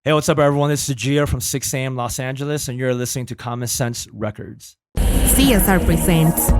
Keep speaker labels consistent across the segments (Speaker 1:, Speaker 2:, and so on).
Speaker 1: Hey, what's up, everyone? This is Gio from 6 a.m. Los Angeles, and you're listening to Common Sense Records.
Speaker 2: CSRPresents.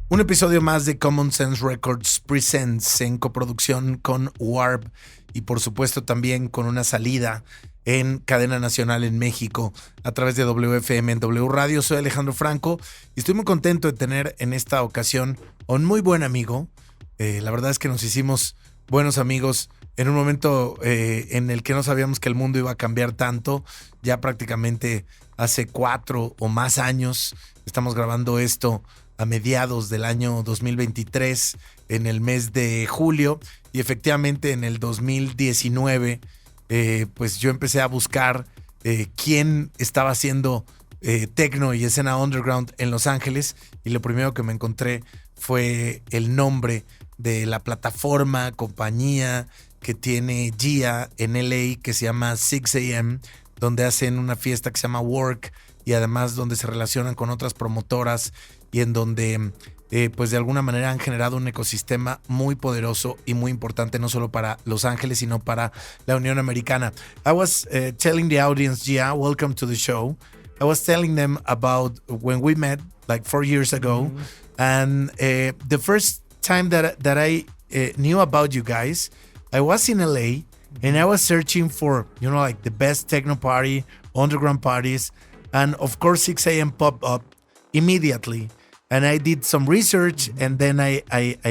Speaker 3: Un episodio más de Common Sense Records Presents en coproducción con Warp y por supuesto también con una salida en cadena nacional en México a través de WFM en W Radio. Soy Alejandro Franco y estoy muy contento de tener en esta ocasión a un muy buen amigo. La verdad es que nos hicimos buenos amigos en un momento en el que no sabíamos que el mundo iba a cambiar tanto. Ya prácticamente hace 4 o más años estamos grabando esto a mediados del año 2023, en el mes de julio, y efectivamente en el 2019, pues yo empecé a buscar quién estaba haciendo Techno y escena underground en Los Ángeles, y lo primero que me encontré fue el nombre de la plataforma, compañía que tiene Gia en LA, que se llama 6 a.m., donde hacen una fiesta que se llama Work, y además donde se relacionan con otras promotoras y en donde pues de alguna manera han generado un ecosistema muy poderoso y muy importante, no solo para Los Ángeles, sino para la Unión Americana. I was telling the audience, Gia, welcome to the show. I was telling them about when we met like 4 years ago, and the first time that I knew about you guys, I was in LA and I was searching for, you know, like the best techno party, underground parties, and of course 6 a.m. popped up immediately. And I did some research, and then I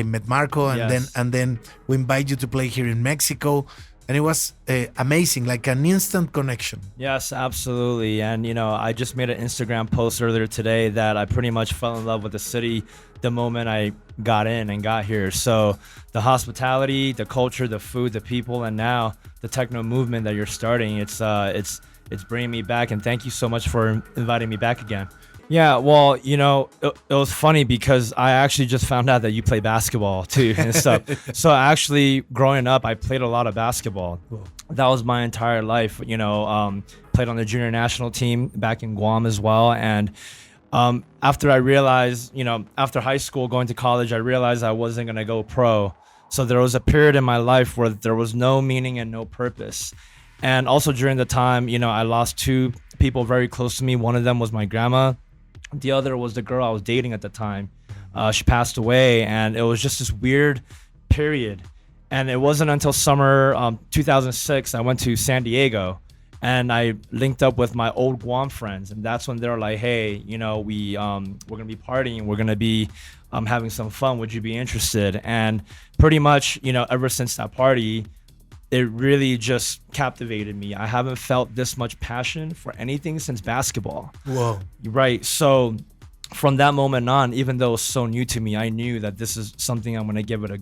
Speaker 3: met Marco, and
Speaker 1: Yes.
Speaker 3: then we invited you to play here in Mexico, and it was amazing, like an instant connection.
Speaker 1: Yes, absolutely. And, you know, I just made an Instagram post earlier today that I pretty much fell in love with the city the moment I got in and got here. So the hospitality, the culture, the food, the people, and now the techno movement that you're starting, it's bringing me back. And thank you so much for inviting me back again. Yeah, well, you know, it was funny because I actually just found out that you play basketball too and stuff. So actually, growing up, I played a lot of basketball.
Speaker 3: Cool.
Speaker 1: That was my entire life. You know, played on the junior national team back in Guam as well. And after I realized, you know, after high school, going to college, I realized I wasn't going to go pro. So there was a period in my life where there was no meaning and no purpose. And also during the time, you know, I lost 2 people very close to me. One of them was my grandma. The other was the girl I was dating at the time. She passed away, and it was just this weird period. And it wasn't until summer 2006 I went to San Diego, and I linked up with my old Guam friends, and that's when they were like, "Hey, you know, we're gonna be partying, we're gonna be having some fun. Would you be interested?" And pretty much, you know, ever since that party, it really just captivated me. I haven't felt this much passion for anything since basketball.
Speaker 3: Whoa.
Speaker 1: Right. So from that moment on, even though it was so new to me, I knew that this is something I'm going to give it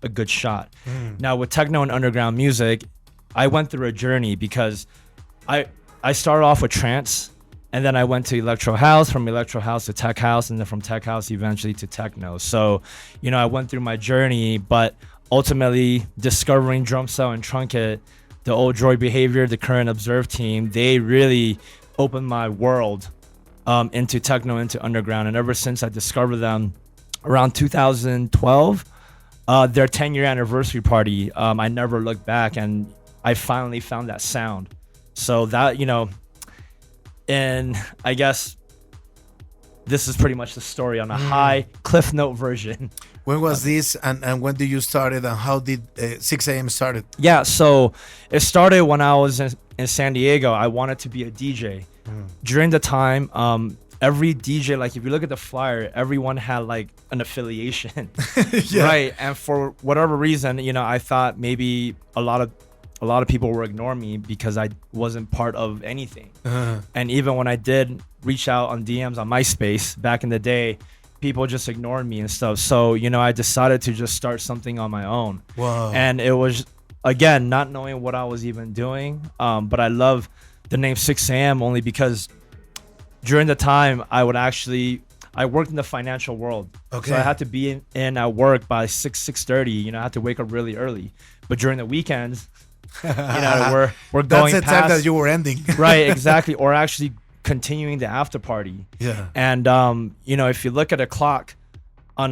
Speaker 1: a good shot. Now with techno and underground music, I went through a journey because I started off with trance, and then I went to electro house, from electro house to tech house, and then from tech house eventually to techno. So, you know, I went through my journey, but ultimately discovering drum cell and truncate, the old Droid Behavior, the current Observe team, they really opened my world into techno, into underground. And ever since I discovered them around 2012, their 10-year anniversary party, I never looked back, and I finally found that sound. So that, you know, and I guess this is pretty much the story on a high Cliff Note version.
Speaker 3: When was this, and when did you start it, and how did 6 a.m. started?
Speaker 1: Yeah, so it started when I was in San Diego. I wanted to be a DJ. During the time, every DJ, like if you look at the flyer, everyone had like an affiliation,
Speaker 3: Yeah.
Speaker 1: right? And for whatever reason, you know, I thought maybe a lot of people were ignoring me because I wasn't part of anything. And even when I did reach out on DMs on MySpace back in the day, people just ignored me and stuff. So, you know, I decided to just start something on my own.
Speaker 3: Wow.
Speaker 1: And it was, again, not knowing what I was even doing. But I love the name 6 a.m. only because during the time I worked in the financial world.
Speaker 3: Okay.
Speaker 1: So I had to be in at work by 6:30. You know, I had to wake up really early. But during the weekends, you know, we're going
Speaker 3: That's the
Speaker 1: past,
Speaker 3: time that you were ending.
Speaker 1: right, exactly, or actually continuing the after party.
Speaker 3: Yeah.
Speaker 1: And you know, if you look at a clock on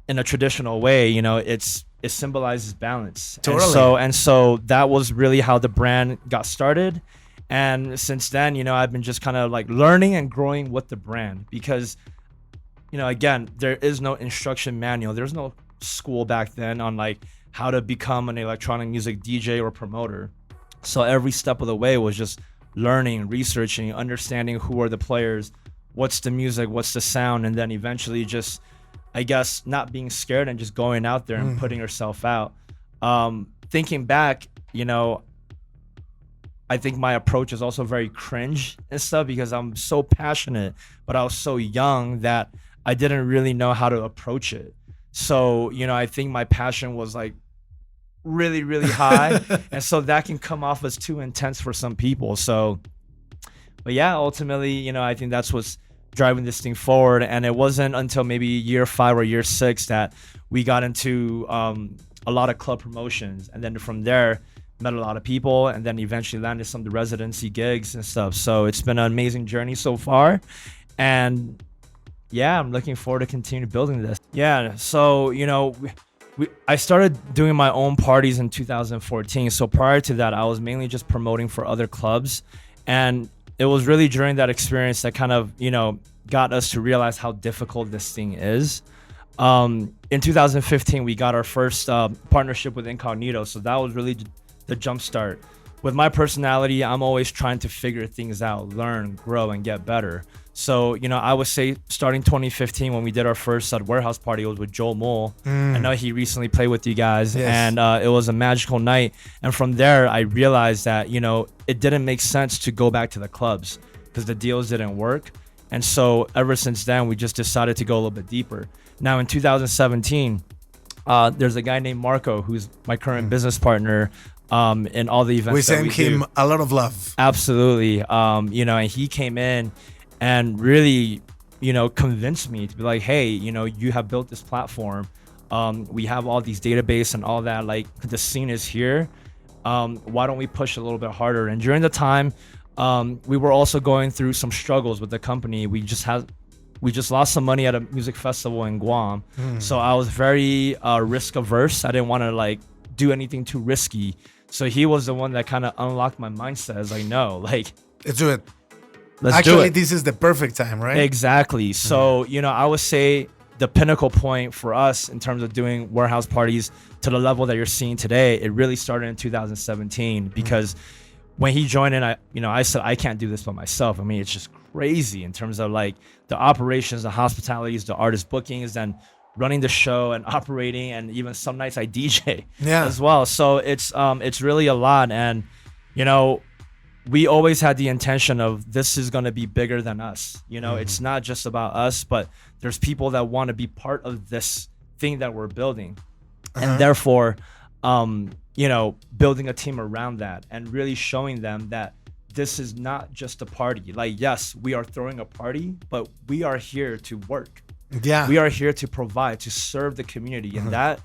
Speaker 1: in a traditional way, you know, it's it symbolizes balance.
Speaker 3: Totally.
Speaker 1: And so that was really how the brand got started. And since then, you know, I've been just kind of like learning and growing with the brand because, you know, again, there is no instruction manual. There's no school back then on like how to become an electronic music DJ or promoter. So every step of the way was just learning, researching, understanding who are the players, what's the music, what's the sound, and then eventually just, I guess, not being scared and just going out there and putting yourself out. Thinking back, you know, I think my approach is also very cringe and stuff because I'm so passionate, but I was so young that I didn't really know how to approach it. So, you know, I think my passion was like really, really high. And so that can come off as too intense for some people. So, but yeah, ultimately, you know, I think that's what's driving this thing forward. And it wasn't until maybe year 5 or year 6 that we got into a lot of club promotions. And then from there, met a lot of people and then eventually landed some of the residency gigs and stuff. So it's been an amazing journey so far. And yeah, I'm looking forward to continue building this. Yeah, so, you know, I started doing my own parties in 2014. So prior to that, I was mainly just promoting for other clubs. And it was really during that experience that kind of, you know, got us to realize how difficult this thing is. In 2015, we got our first partnership with Incognito. So that was really the jump start. With my personality, I'm always trying to figure things out, learn, grow, and get better. So, you know, I would say starting 2015 when we did our first warehouse party, it was with Joel Mole. I know he recently played with you guys.
Speaker 3: Yes.
Speaker 1: And it was a magical night. And from there, I realized that, you know, it didn't make sense to go back to the clubs because the deals didn't work. And so ever since then, we just decided to go a little bit deeper. Now in 2017, there's a guy named Marco, who's my current business partner in all the events
Speaker 3: We
Speaker 1: that
Speaker 3: send him
Speaker 1: do.
Speaker 3: a lot of love.
Speaker 1: Absolutely. You know, and he came in and really, you know, convinced me to be like, hey, you know, you have built this platform. We have all these database and all that, like the scene is here. Why don't we push a little bit harder? And during the time, we were also going through some struggles with the company. We just lost some money at a music festival in Guam. So I was very risk averse. I didn't want to like do anything too risky. So he was the one that kind of unlocked my mindset. As like, no, like,
Speaker 3: Let's do it.
Speaker 1: let's
Speaker 3: Actually,
Speaker 1: do it.
Speaker 3: this is the perfect time, right?
Speaker 1: Exactly. So, you know, I would say the pinnacle point for us in terms of doing warehouse parties to the level that you're seeing today, it really started in 2017 because when he joined in, I said, I can't do this by myself. I mean, it's just crazy in terms of like the operations, the hospitalities, the artist bookings, and running the show and operating, and even some nights I DJ as well. So it's really a lot. And, you know, we always had the intention of this is going to be bigger than us. You know, it's not just about us, but there's people that want to be part of this thing that we're building. And therefore, you know, building a team around that and really showing them that this is not just a party. Like, yes, we are throwing a party, but we are here to work.
Speaker 3: Yeah.
Speaker 1: We are here to provide, to serve the community. And that,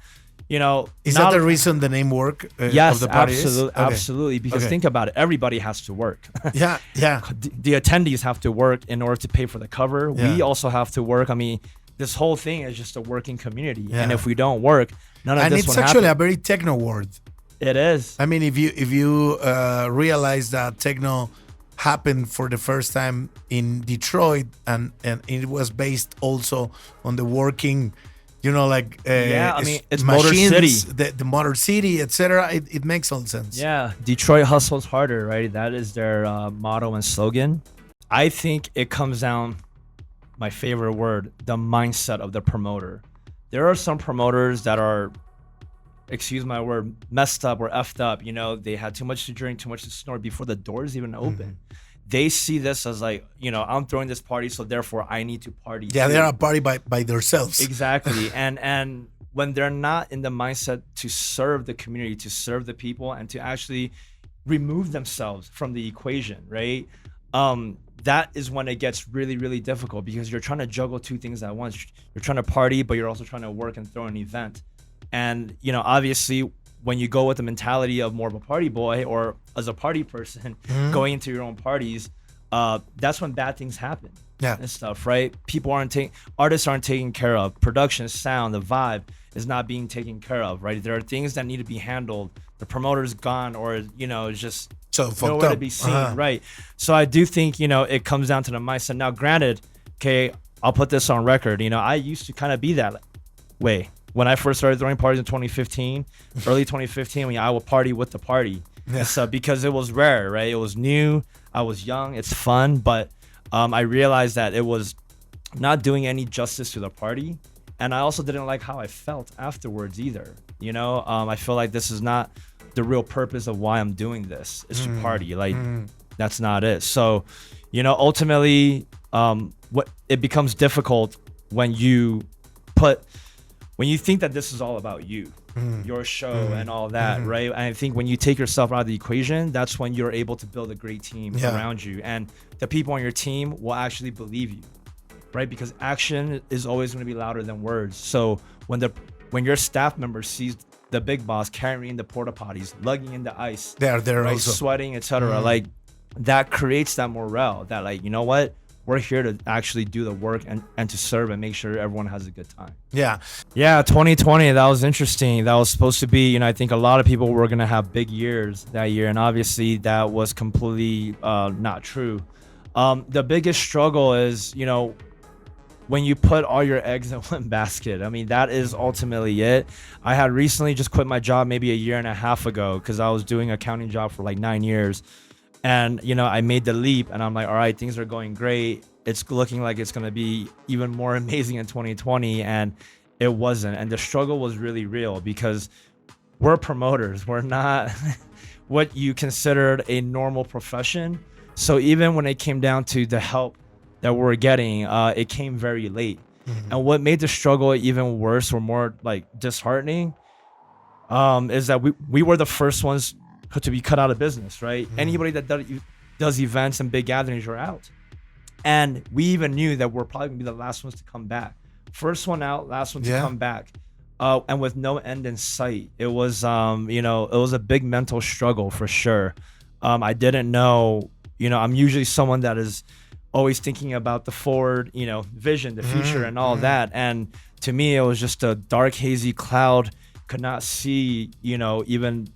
Speaker 1: you know,
Speaker 3: Is that the reason the name work
Speaker 1: yes,
Speaker 3: of the party
Speaker 1: absolutely,
Speaker 3: is? Okay.
Speaker 1: absolutely. Because
Speaker 3: Okay.
Speaker 1: think about it, everybody has to work.
Speaker 3: Yeah, yeah.
Speaker 1: The attendees have to work in order to pay for the cover.
Speaker 3: Yeah.
Speaker 1: We also have to work. I mean, this whole thing is just a working community.
Speaker 3: Yeah.
Speaker 1: And if we don't work, none of
Speaker 3: And
Speaker 1: this
Speaker 3: it's
Speaker 1: will
Speaker 3: actually
Speaker 1: happen.
Speaker 3: a very techno word.
Speaker 1: It is.
Speaker 3: I mean, if you realize that techno happened for the first time in Detroit, and it was based also on the working, you know, like
Speaker 1: Yeah, I mean, it's Motor
Speaker 3: machines,
Speaker 1: City.
Speaker 3: the Motor City, etc. It makes all sense.
Speaker 1: Yeah, Detroit hustles harder, right? That is their motto and slogan. I think it comes down, my favorite word, the mindset of the promoter. There are some promoters that are, excuse my word, messed up or effed up. You know, they had too much to drink, too much to snort before the doors even open. They see this as like, you know, I'm throwing this party, so therefore I need to party.
Speaker 3: Yeah,
Speaker 1: too.
Speaker 3: they're a party by themselves.
Speaker 1: Exactly. And when they're not in the mindset to serve the community, to serve the people, and to actually remove themselves from the equation, right? That is when it gets really, really difficult because you're trying to juggle two things at once. You're trying to party, but you're also trying to work and throw an event. And, you know, obviously when you go with the mentality of more of a party boy or as a party person going into your own parties, that's when bad things happen.
Speaker 3: Yeah.
Speaker 1: And stuff, right? Artists aren't taken care of. Production, sound, the vibe. is not being taken care of, right? There are things that need to be handled. The promoter's gone, or it's just
Speaker 3: So fucked
Speaker 1: nowhere to
Speaker 3: up.
Speaker 1: be seen, right? So I do think it comes down to the mindset. Now, granted, okay, I'll put this on record. I used to kind of be that way when I first started throwing parties in 2015, early 2015. I would party with the party,
Speaker 3: Yeah.
Speaker 1: so because it was rare, right? It was new. I was young. It's fun, but I realized that it was not doing any justice to the party, and I also didn't like how I felt afterwards either. I feel like this is not the real purpose of why I'm doing this. It's to party. Like that's not it. So, ultimately, what it becomes difficult when you think that this is all about you, your show and all that, right? And I think when you take yourself out of the equation, that's when you're able to build a great team around you, and the people on your team will actually believe you, right? Because action is always going to be louder than words. So when your staff member sees the big boss carrying the porta potties, lugging in the ice,
Speaker 3: They are there
Speaker 1: right,
Speaker 3: also.
Speaker 1: sweating, etc., like that creates that morale that, like, you know what? We're here to actually do the work and to serve and make sure everyone has a good time.
Speaker 3: Yeah.
Speaker 1: Yeah, 2020, that was interesting. That was supposed to be, I think a lot of people were going to have big years that year. And obviously that was completely not true. The biggest struggle is, when you put all your eggs in one basket. I mean, that is ultimately it. I had recently just quit my job maybe a year and a half ago because I was doing an accounting job for like 9 years. And, I made the leap and I'm like, all right, things are going great. It's looking like it's going to be even more amazing in 2020. And it wasn't. And the struggle was really real because we're promoters. We're not what you considered a normal profession. So even when it came down to the help that we're getting, it came very late. And what made the struggle even worse or more like disheartening is that we were the first ones to be cut out of business, right? Anybody that does events and big gatherings are out. And we even knew that we're probably gonna be the last ones to come back. First one out, last one to come back. And with no end in sight. It was, it was a big mental struggle for sure. I didn't know, I'm usually someone that is always thinking about the forward, vision, the future and all that. And to me, it was just a dark, hazy cloud. Could not see, even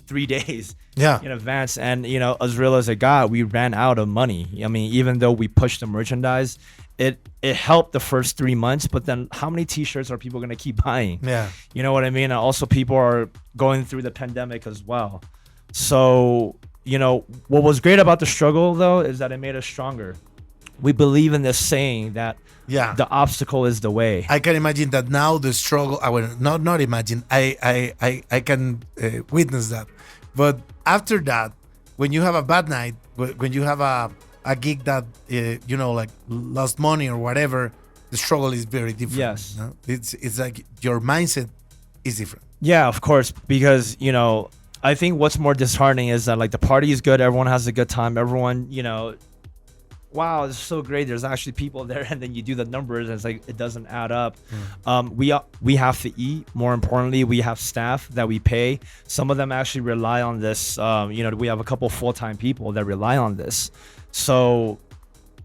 Speaker 1: 3 days in advance. And, as real as it got, we ran out of money. I mean, even though we pushed the merchandise, it helped the first 3 months, but then how many t-shirts are people going to keep buying?
Speaker 3: Yeah.
Speaker 1: You know what I mean? And also people are going through the pandemic as well. So, what was great about the struggle though, is that it made us stronger. We believe in this saying that the obstacle is the way.
Speaker 3: I can imagine that now the struggle. I will not imagine. I can witness that. But after that, when you have a bad night, when you have a gig that like lost money or whatever, the struggle is very different.
Speaker 1: Yes,
Speaker 3: no? It's like your mindset is different.
Speaker 1: Yeah, of course, because I think what's more disheartening is that like the party is good, everyone has a good time, everyone wow, it's so great. There's actually people there, and then you do the numbers, and it's like it doesn't add up. We have to eat. More importantly, we have staff that we pay. Some of them actually rely on this. We have a couple full-time people that rely on this. So,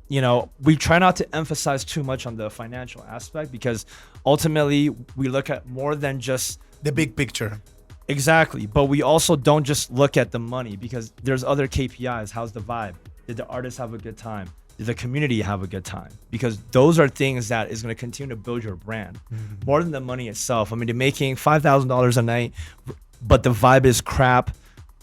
Speaker 1: we try not to emphasize too much on the financial aspect because ultimately we look at more than just
Speaker 3: the big picture.
Speaker 1: Exactly, but we also don't just look at the money because there's other KPIs. How's the vibe? Did the artists have a good time? Did the community have a good time? Because those are things that is going to continue to build your brand more than the money itself. I mean, they're making $5,000 a night, but the vibe is crap.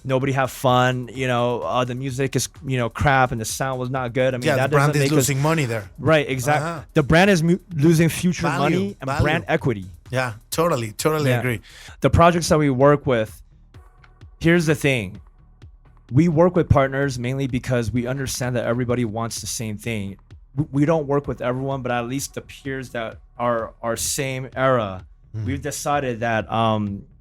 Speaker 1: Nobody have fun. The music is crap and the sound was not good. I mean, that
Speaker 3: the brand
Speaker 1: doesn't
Speaker 3: is
Speaker 1: make
Speaker 3: losing money there.
Speaker 1: Right, exactly. The brand is losing future money and brand equity.
Speaker 3: Yeah, totally agree.
Speaker 1: The projects that we work with, here's the thing. We work with partners mainly because we understand that everybody wants the same thing. We don't work with everyone, but at least the peers that are our same era, we've decided that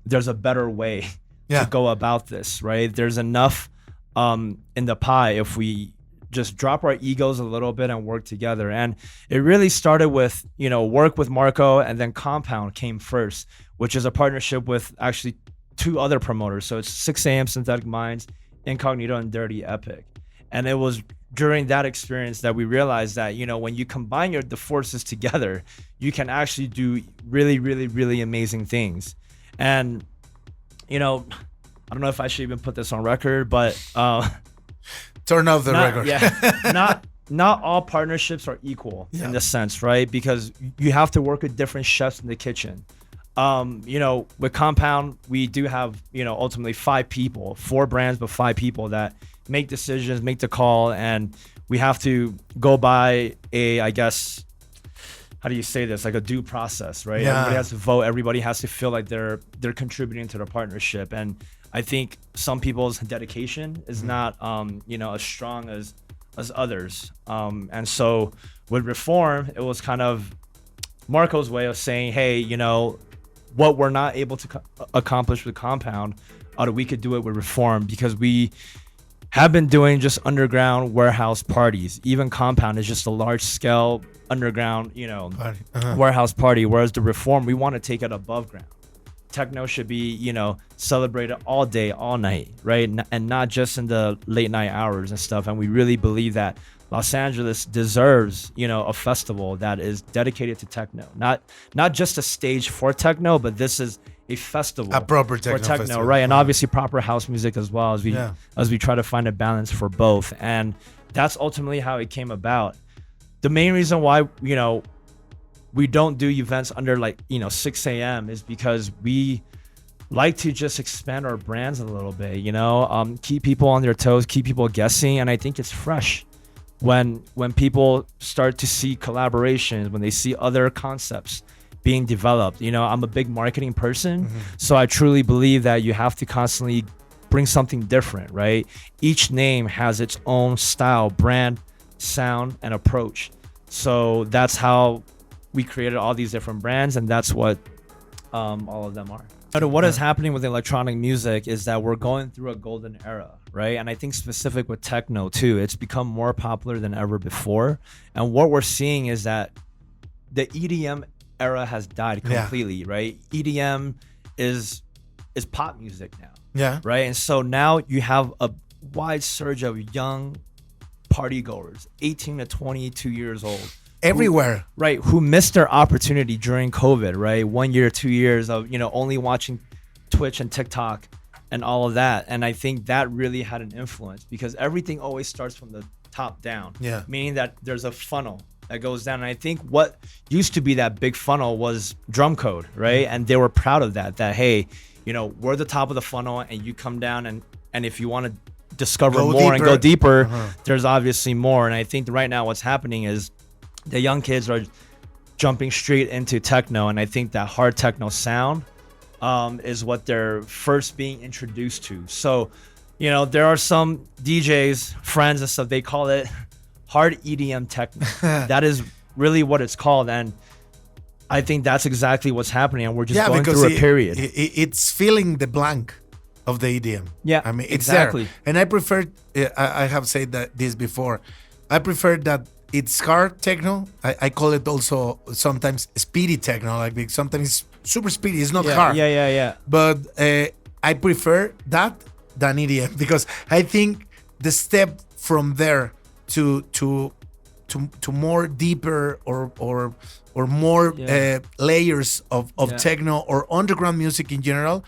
Speaker 1: there's a better way to go about this, right? There's enough in the pie if we just drop our egos a little bit and work together. And it really started with, work with Marco, and then Compound came first, which is a partnership with actually 2 other promoters. So it's 6 a.m. Synthetic Minds, Incognito, and Dirty Epic. And it was during that experience that we realized that, you know, when you combine the forces together, you can actually do really, really, really amazing things. And, you know, I don't know if I should even put this on record, but
Speaker 3: turn off the record.
Speaker 1: Yeah, not all partnerships are equal in the sense, right? Because you have to work with different chefs in the kitchen. You know, with Compound, we do have, you know, ultimately 5 people, 4 brands, but 5 people that make decisions, make the call, and we have to go by a, I guess, how do you say this? Like a due process, right?
Speaker 3: Yeah.
Speaker 1: Everybody has to vote. Everybody has to feel like they're contributing to the partnership. And I think some people's dedication is not, you know, as strong as others. And so with Reform, it was kind of Marco's way of saying, hey, you know, what we're not able to accomplish with Compound, we could do it with Reform, because we have been doing just underground warehouse parties. Even Compound is just a large scale underground, you know, warehouse party. Whereas the Reform, we want to take it above ground. Techno should be, you know, celebrated all day, all night, right? And not just in the late night hours and stuff. And we really believe that Los Angeles deserves, you know, a festival that is dedicated to techno. Not just a stage for techno, but this is a festival,
Speaker 3: a proper techno
Speaker 1: for techno,
Speaker 3: festival.
Speaker 1: right? And obviously proper house music as well, as we try to find a balance for both. And that's ultimately how it came about. The main reason why, you know, we don't do events under like, you know, 6 a.m. is because we like to just expand our brands a little bit, you know, keep people on their toes, keep people guessing. And I think it's fresh when people start to see collaborations, when they see other concepts being developed. You know, I'm a big marketing person, so I truly believe that you have to constantly bring something different, right? Each name has its own style, brand, sound, and approach. So that's how we created all these different brands, and that's what all of them are. But what is happening with electronic music is that we're going through a golden era, right? And I think specific with techno too, it's become more popular than ever before. And what we're seeing is that the EDM era has died completely, right? EDM is pop music now, right? And so now you have a wide surge of young partygoers, 18 to 22 years old.
Speaker 3: Everywhere.
Speaker 1: Who missed their opportunity during COVID, right? 1 year, 2 years of, you know, only watching Twitch and TikTok and all of that. And I think that really had an influence, because everything always starts from the top down. Yeah. Meaning that there's a funnel that goes down. And I think what used to be that big funnel was Drum Code, right? And they were proud of that, hey, you know, we're the top of the funnel and you come down and if you want to discover more and go deeper, there's obviously more. And I think right now what's happening is the young kids are jumping straight into techno, and I think that hard techno sound is what they're first being introduced to. So, you know, there are some DJs, friends and stuff, they call it hard EDM techno. That is really what it's called, and I think that's exactly what's happening, and we're just going through a period.
Speaker 3: It's filling the blank of the EDM.
Speaker 1: Yeah,
Speaker 3: I mean, it's
Speaker 1: exactly.
Speaker 3: there. And I prefer, I have said this before, I prefer that it's hard techno. I call it also sometimes speedy techno. Like sometimes it's super speedy. It's not hard.
Speaker 1: Yeah.
Speaker 3: But I prefer that than EDM, because I think the step from there to more deeper or more layers of techno or underground music in general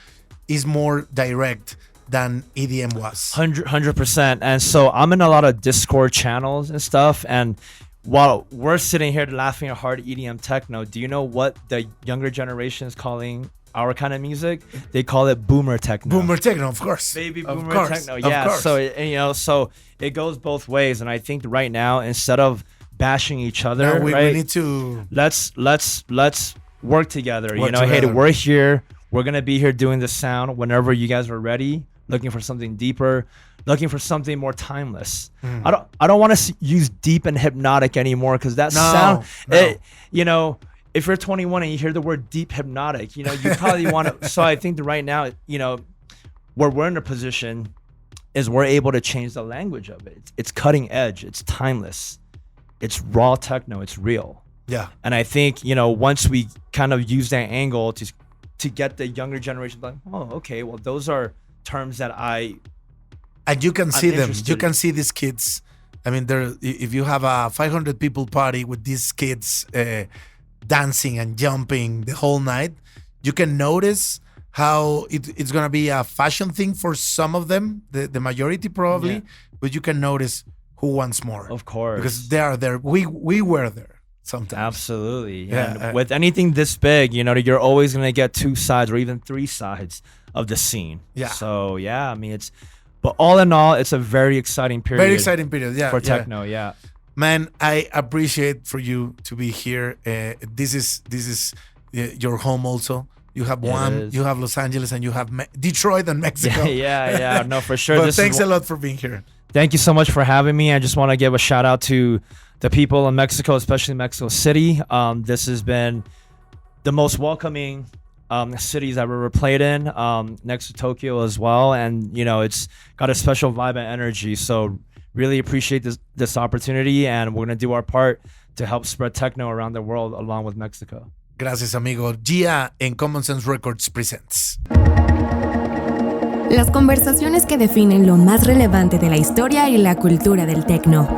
Speaker 3: is more direct than EDM was.
Speaker 1: 100%. And so I'm in a lot of Discord channels and stuff, and while we're sitting here laughing at hard EDM techno, do you know what the younger generation is calling our kind of music? They call it boomer techno.
Speaker 3: Boomer techno, of course.
Speaker 1: Baby boomer techno. Yeah. So so it goes both ways, and I think right now, instead of bashing each other,
Speaker 3: we
Speaker 1: right,
Speaker 3: need to
Speaker 1: let's work together. Hey, we're here. We're gonna be here doing the sound whenever you guys are ready. Looking for something deeper, looking for something more timeless. I don't want to use deep and hypnotic anymore, because that sound, you know, if you're 21 and you hear the word deep hypnotic, you know, you probably want to. So I think that right now, you know, where we're in a position is we're able to change the language of it. It's cutting edge. It's timeless. It's raw techno. It's real.
Speaker 3: Yeah.
Speaker 1: And I think, you know, once we kind of use that angle to get the younger generation like, oh, okay, well, those are terms that
Speaker 3: and you can see them. You can see these kids I mean, if you have a 500 people party with these kids dancing and jumping the whole night, you can notice how it's going to be a fashion thing for some of them, the majority probably, but you can notice who wants more.
Speaker 1: Of course.
Speaker 3: Because they are there. We were there sometimes.
Speaker 1: Absolutely.
Speaker 3: Yeah.
Speaker 1: And with anything this big, you're always going to get 2 sides or even 3 sides of the scene.
Speaker 3: Yeah.
Speaker 1: So, yeah, I mean, but all in all, it's a very exciting period.
Speaker 3: Very exciting period, yeah.
Speaker 1: For techno, yeah.
Speaker 3: Man, I appreciate for you to be here. This is your home also. You have Guam, you have Los Angeles, and you have Detroit and Mexico.
Speaker 1: Yeah. No, for sure.
Speaker 3: But thanks a lot for being here.
Speaker 1: Thank you so much for having me. I just want to give a shout out to the people in Mexico, especially Mexico City. This has been the most welcoming cities I've ever played in, next to Tokyo as well. And, it's got a special vibe and energy. So really appreciate this opportunity. And we're going to do our part to help spread techno around the world along with Mexico.
Speaker 3: Gracias, amigo. Gia en Common Sense Records Presents.
Speaker 2: Las conversaciones que definen lo más relevante de la historia y la cultura del techno.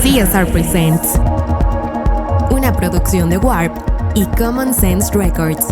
Speaker 2: CSR Presents. Una producción de Warp y Common Sense Records.